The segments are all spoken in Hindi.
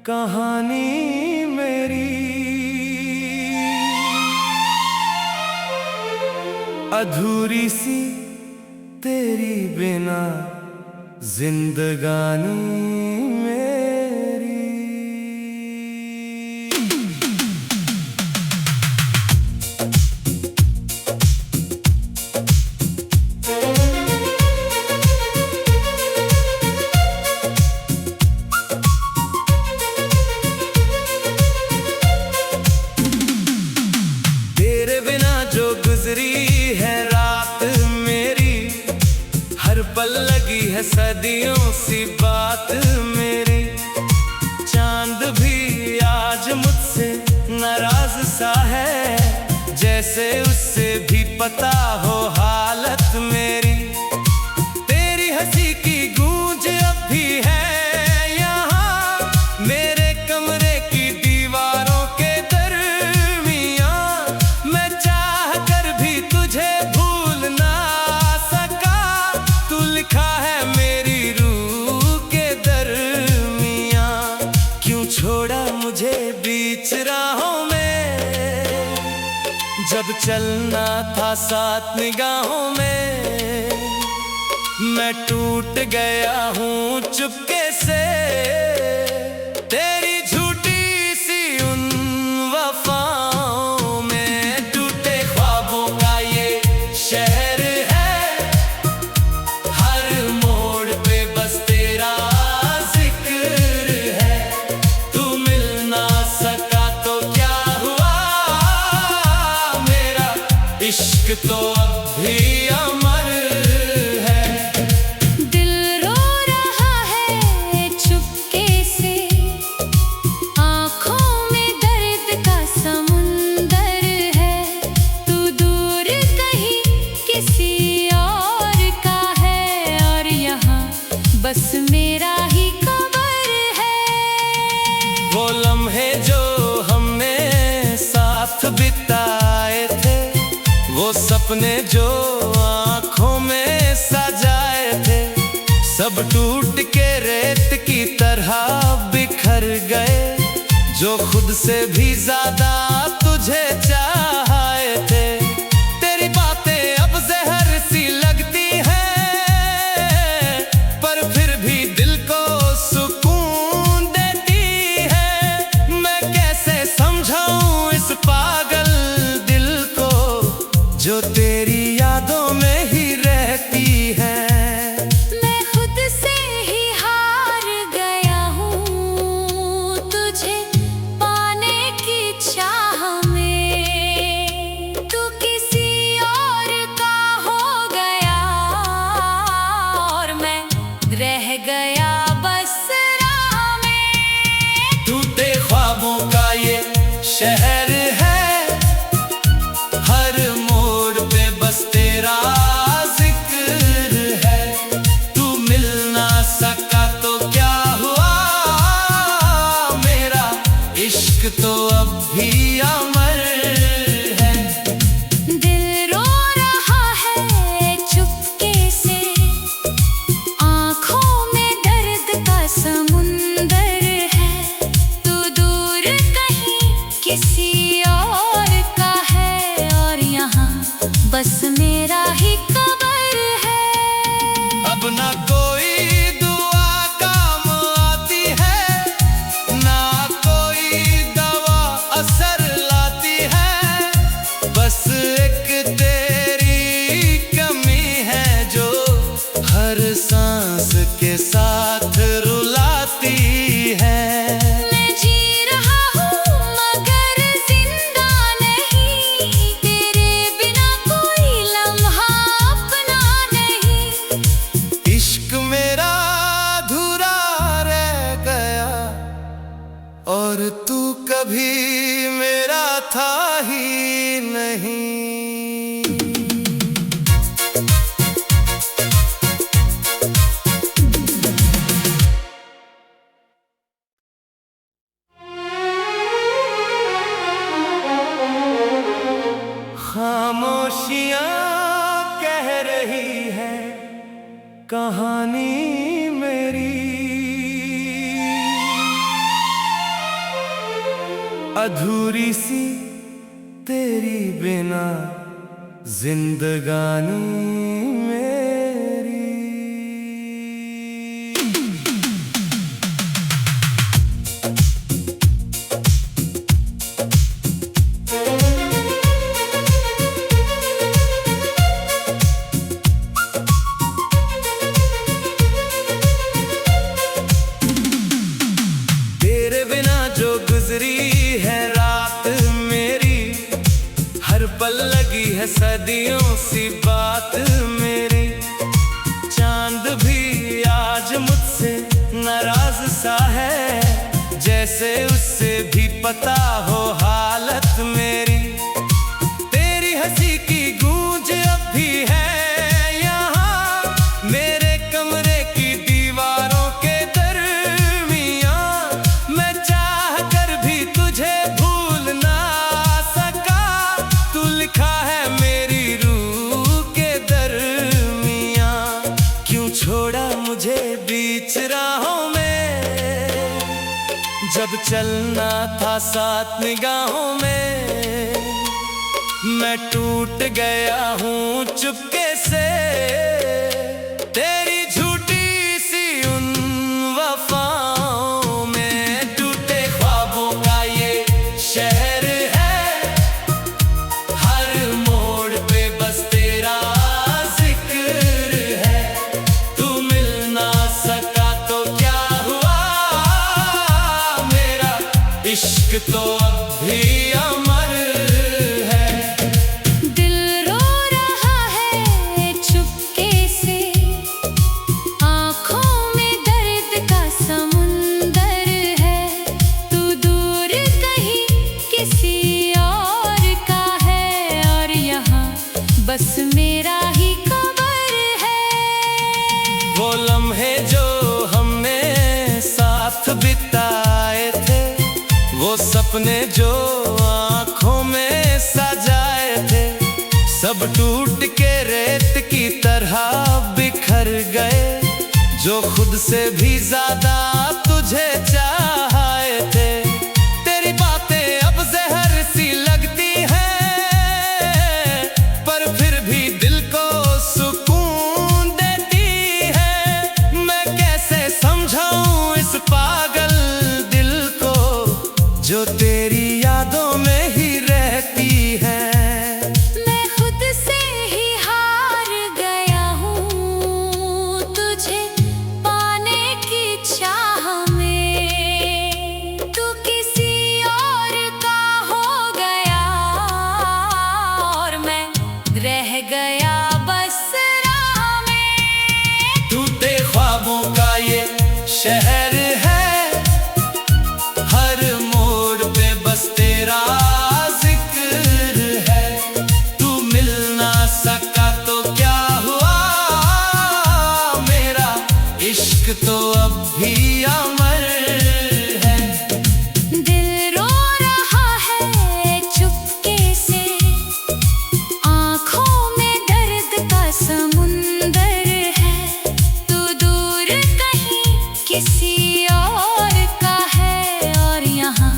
कहानी मेरी अधूरी सी तेरी बिना जिंदगानी मेरी। तेरे बिना जो गुजरी है रात मेरी, हर पल लगी है सदियों सी बात मेरी। चांद भी आज मुझसे नाराज सा है, जैसे उससे भी पता हो हालत मेरी। तेरी हंसी की गूंज अब भी है यहाँ मेरे कमरे की दीवारों के दरमियाँ। मैं चाह कर भी तुझे भूल ना सका, तू लिखा है मेरी रूह के दरमियाँ। क्यों छोड़ा मुझे बीच राहों में, जब चलना था साथ निगाहों में। मैं टूट गया हूँ चुपके से तेरी झूठी सी उन वफाओं में। टूटे ख्वाबों का ये शहर है, हर मोड़ पे बस तेरा जिक्र है। तू मिल ना सका तो क्या हुआ, इश्क तो अब भी अमर है। दिल रो रहा है चुपके से, आँखों में दर्द का समुंदर है। तू दूर कहीं किसी और का है, और यहाँ बस मेरा ही कबर है। वो लम्हे जो हमने साथ बिताए थे, वो सपने जो आँखों में सजाए थे, सब टूट के रेत की तरह बिखर गए। जो खुद से भी ज्यादा तुझे चाहे थे, तेरी बातें अब जहर सी लगती हैं, पर फिर भी दिल को सुकून देती है। मैं कैसे समझाऊं इस पागल दिल को, जो तेरी यादों में ही रहती है। मैं खुद से ही हार गया हूँ तुझे पाने की चाह में। तू किसी और का हो गया और मैं रह गया बस राह में। टूटे ख्वाबों का ये शहर है, हर मोड़ पे बस तेरा जिक्र है। तू मिल ना सका तो क्या हुआ, मेरा इश्क तो अब भी अमर है। दिल रो रहा है चुपके से, आँखों में दर्द का समुंदर है। तू दूर कहीं किसी और का है, और यहाँ बस मेरा ही कबर है। अब ना कोई दुआ काम आती है, ना कोई दवा असर लाती है। बस एक तेरी कमी है जो हर सांस के साथ रुलाती है। मैं जी रहा हूँ मगर जिंदा नहीं, तेरे बिना कोई लम्हा अपना नहीं। इश्क मेरा अधूरा रह गया, और तू कभी मेरा था ही नहीं। खामोशियाँ कह रही है कहानी मेरी। अधूरी सी तेरी बिना जिंदगानी मेरी। तेरे बिना जो गुजरी है रात मेरी, हर पल लगी है सदियों सी बात मेरी। चांद भी आज मुझसे नाराज सा है, जैसे उससे भी पता हो हालत मेरी। तेरी हंसी की गूंज अब भी है यहाँ मेरे कमरे की दीवारों के दरमियाँ। मैं चाह कर भी तुझे भूल ना सका, तू लिखा है मेरी रूह के दरमियाँ। क्यों छोड़ा मुझे बीच राहों में, जब चलना था साथ निगाहों में। मैं टूट गया हूँ चुपके से तेरी झूठी सी उन वफाओं में। टूटे ख्वाबों का ये शहर है, हर मोड़ पे बस तेरा जिक्र है। तू मिल ना सका तो क्या हुआ, मेरा इश्क तो अब भी अमर है। दिल रो रहा है चुपके से, आँखों में दर्द का समुंदर है। तू दूर कहीं किसी और का है, और यहाँ बस मेरा ही कबर है। वो लम्हे जो हमने साथ बिताए थे, वो सपने जो आँखों में सजाए थे, सब टूट के रेत की तरह बिखर गए। जो खुद से भी ज्यादा तुझे चाहे थे, तेरी बातें अब जहर सी लगती हैं, पर फिर भी दिल को सुकून देती है। मैं कैसे समझाऊं इस पागल दिल को, जो तेरी यादों में ही रहती है। मैं खुद से ही हार गया हूँ तुझे पाने की चाह में। तू किसी और का हो गया, और मैं रह गया बस राह में। टूटे ख्वाबों का ये शहर है, हर मोड़ पे बस तेरा जिक्र है। तू मिल ना सका तो क्या हुआ, मेरा इश्क तो अब भी अमर है। दिल रो रहा है चुपके से, आँखों में दर्द का समुंदर है। तू दूर कहीं किसी और का है, और यहाँ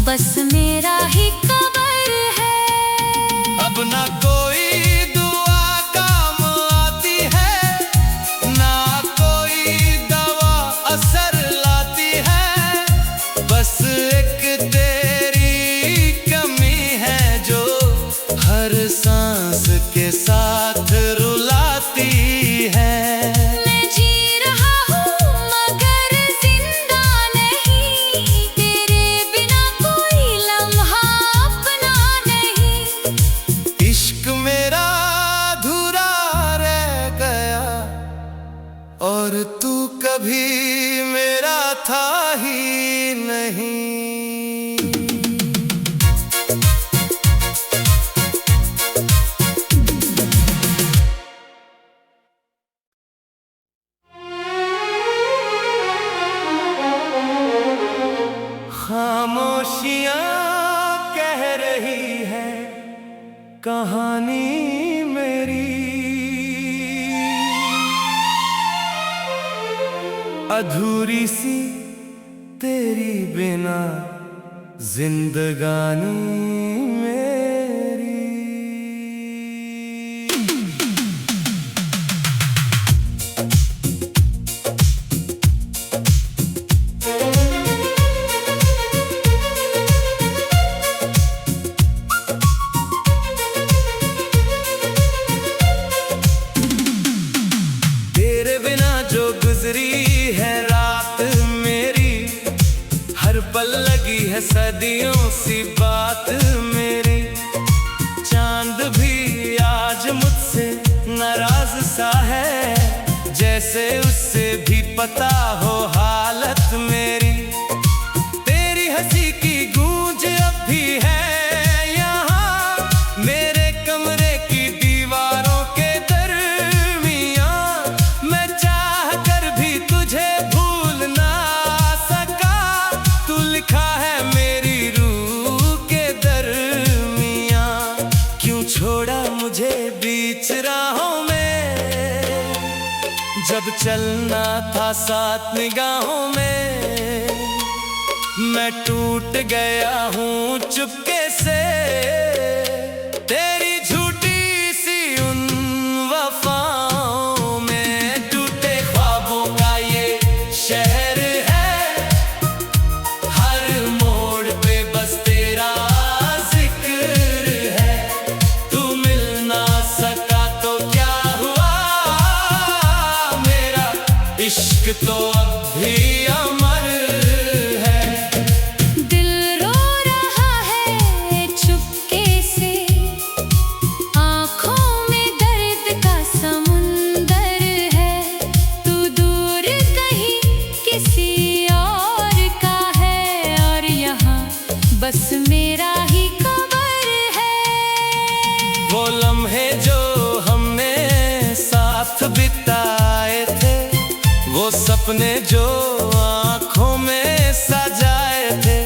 बस मेरा ही कबर है। अब ना कोई दुआ काम आती है, ना कोई दवा असर लाती है। बस एक तेरी कमी है जो हर सांस के साथ रुलाती है। मैं जी रहा हूँ मगर जिंदा नहीं, तेरे बिना कोई लम्हा अपना नहीं। इश्क मेरा अधूरा रह गया, और तू कभी मेरा था ही नहीं। खामोशियाँ कह रही है कहानी मेरी, अधूरी सी तेरी बिना जिंदगानी मेरी। तेरे बिना जो गुजरी है रात मेरी, हर पल लगी है सदियों सी बात मेरी। चांद भी आज मुझसे नाराज सा है, जैसे उससे भी पता हो हालत मेरी। तेरी हंसी की गूंज अब भी है यहाँ मेरे कमरे की दीवारों के दरमियाँ। मैं चाह कर भी तुझे भूल ना सका, तू लिखा है मेरी रूह के दरमियाँ। क्यों छोड़ा मुझे बीच राहों में, जब चलना था साथ निगाहों में। मैं टूट गया हूँ चुपके से तेरी झूठी सी उन वफाओं में। टूटे ख्वाबों का ये शहर है, हर मोड़ पे बस तेरा जिक्र है। तू मिल ना सका तो क्या हुआ, मेरा इश्क तो अब भी अमर है। दिल रो रहा है चुपके से, आँखों में दर्द का समुंदर है। तू दूर कहीं किसी और का है, और यहाँ बस मेरा ही कबर है। वो लम्हे जो हमने साथ बिताए थे, वो सपने जो आँखों में सजाए थे,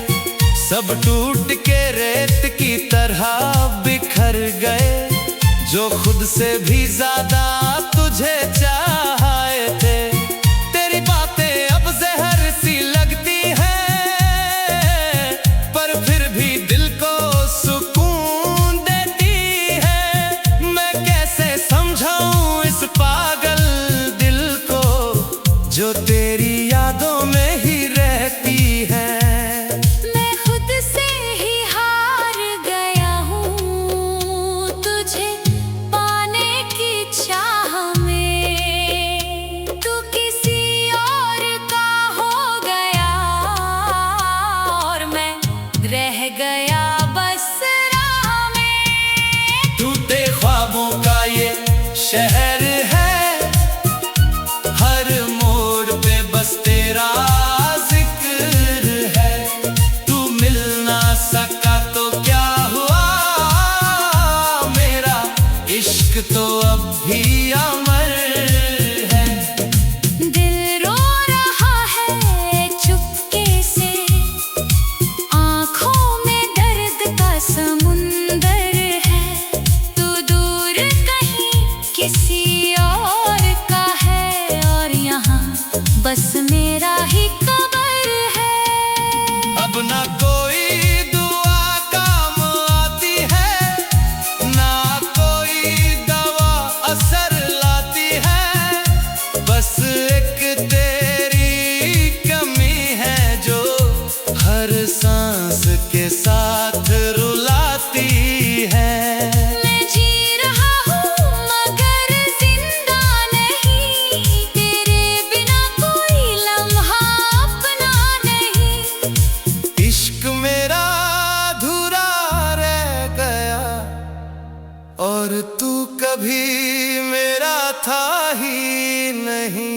सब टूट के रेत की तरह बिखर गए। जो खुद से भी ज्यादा तुझे चाहे थे, तेरी बातें अब जहर सी लगती हैं, पर फिर भी दिल को सुकून देती है। मैं कैसे समझाऊं इस पागल दिल को, जो तेरी यादों में ही रहती है। मैं खुद से ही हार गया हूँ तुझे पाने की चाह में। तू किसी और का हो गया, और मैं रह गया बस राह में। टूटे ख्वाबों का ये शहर है, हर मोड़ पे बस तेरा जिक्र है। तू मिल ना सका तो क्या हुआ, मेरा इश्क तो अब भी अमर है। दिल रो रहा है चुपके से, आँखों में दर्द का समुंदर है। तू दूर कहीं किसी और का है, और यहाँ बस मेरा ही कबर है। अब ना कोई दुआ काम आती है, ना कोई दवा असर लाती है। बस एक तेरी कमी है जो हर सांस के साथ रुलाती है। मैं जी रहा हूँ मगर जिंदा नहीं, तेरे बिना कोई लम्हा अपना नहीं। इश्क मेरा अधूरा रह गया, और तू कभी मेरा था ही नहीं।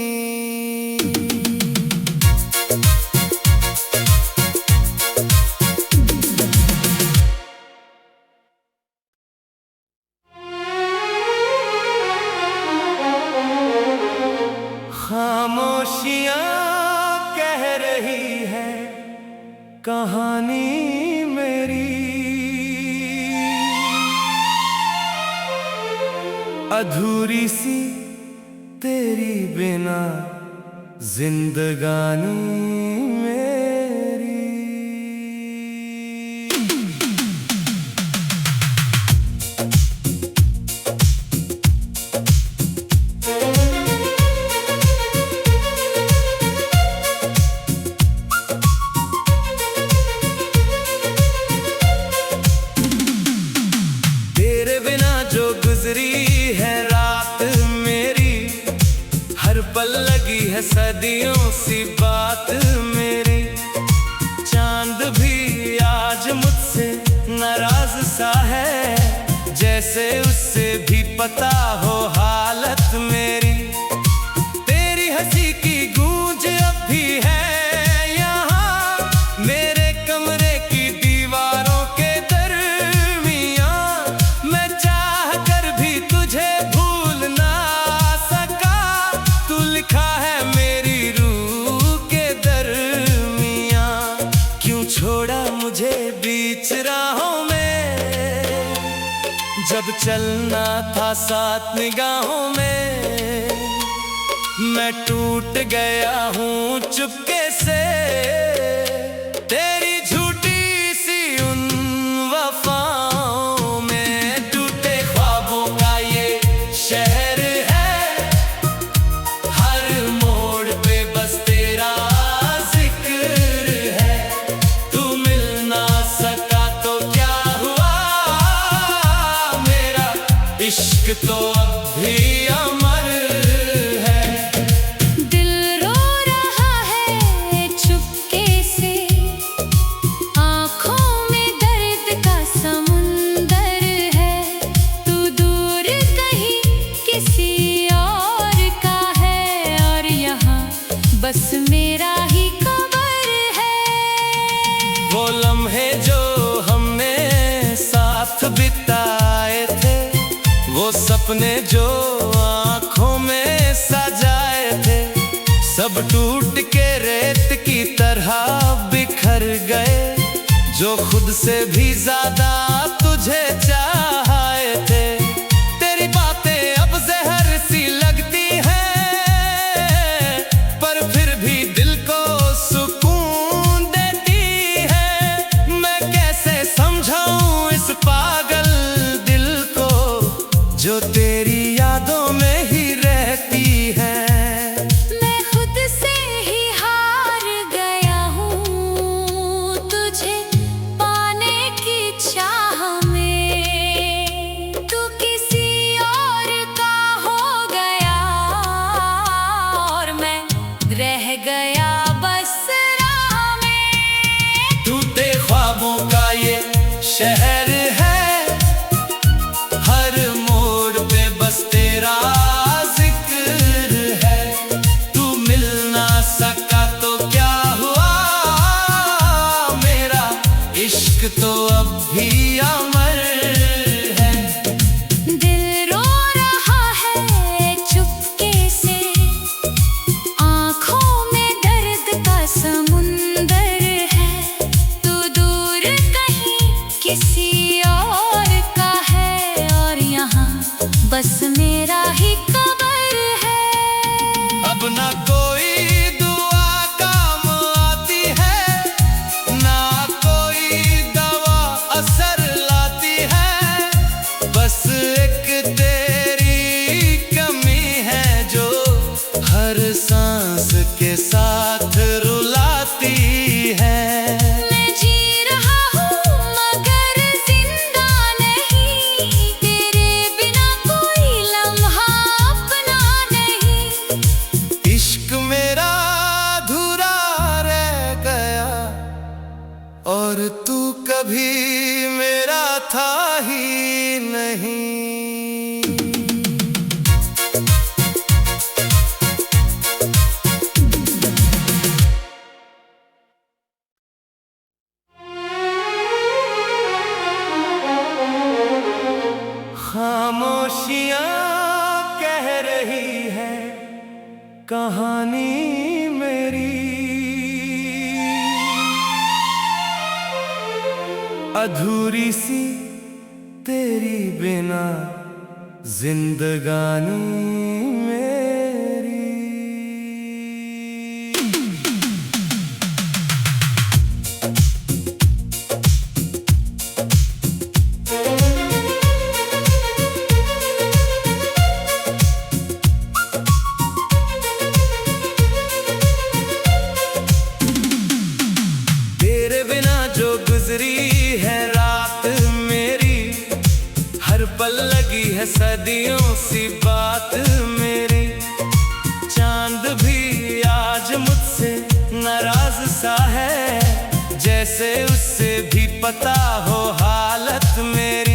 खामोशियाँ कह रही है कहानी मेरी, अधूरी सी तेरी बिना जिंदगानी मेरी। बिना जो गुजरी है रात मेरी, हर पल लगी है सदियों सी बात मेरी। चांद भी आज मुझसे नाराज सा है, जैसे उससे भी पता हो हालत मेरी। तेरी हंसी की गूंज अब भी है यहाँ, मेरे कमरे की दीवारों के दरमियाँ। मैं चाह कर भी तुझे भूल ना सका, तू लिखा है मेरी रूह के दरमियाँ। क्यों छोड़ा मुझे बीच राहों में, जब चलना था साथ निगाहों में। मैं टूट गया हूँ चुपके से, तेरी झूठी सी उन वफाओं में। टूटे ख्वाबों का ये शहर है, हर मोड़ पे बस तेरा जिक्र है। तू मिल ना सका तो क्या हुआ, इश्क तो अब भी अमर है। दिल रो रहा है चुपके से, आँखों में दर्द का समुंदर है। तू दूर कहीं किसी और का है, और यहाँ बस मेरा ही कबर है। वो लम्हे जो हमने साथ बिताए थे, वो सपने जो आँखों में सजाए थे, सब टूट के रेत की तरह बिखर गए। जो खुद से भी ज्यादा तुझे चाहे थे, तेरी बातें अब जहर सी लगती हैं, पर फिर भी दिल को सुकून देती है। मैं कैसे समझाऊं इस पागल दिल को, जो तेरी यादों में ही रहती है। मैं खुद से ही हार गया हूँ तुझे पाने की चाह में। तू किसी और का हो गया, और मैं रह गया बस राह में। टूटे ख्वाबों का ये शहर है, हर मोड़ पे बस तेरा जिक्र है। तू मिल ना सका तो क्या हुआ, मेरा इश्क तो अब भी अमर है। दिल रो रहा है चुपके से, आँखों में दर्द का समुंदर है। तू दूर कहीं किसी और का है, और यहाँ बस मेरा ही कबर है। अब ना कोई दुआ काम आती है, ना कोई दवा असर लाती है। बस एक तेरी कमी है, जो हर सांस के साथ रुलाती है। मैं जी रहा हूँ मगर जिंदा नहीं, तेरे बिना कोई लम्हा अपना नहीं। इश्क मेरा अधूरा रह गया, और तू कभी मेरा था ही नहीं। खामोशियाँ कह रही है कहानी मेरी, अधूरी सी तेरी बिना जिंदगानी मेरी। गुजरी है रात मेरी, हर पल है सदियों सी बात मेरी। चांद भी आज मुझसे नाराज सा है, जैसे उससे भी पता हो हालत मेरी।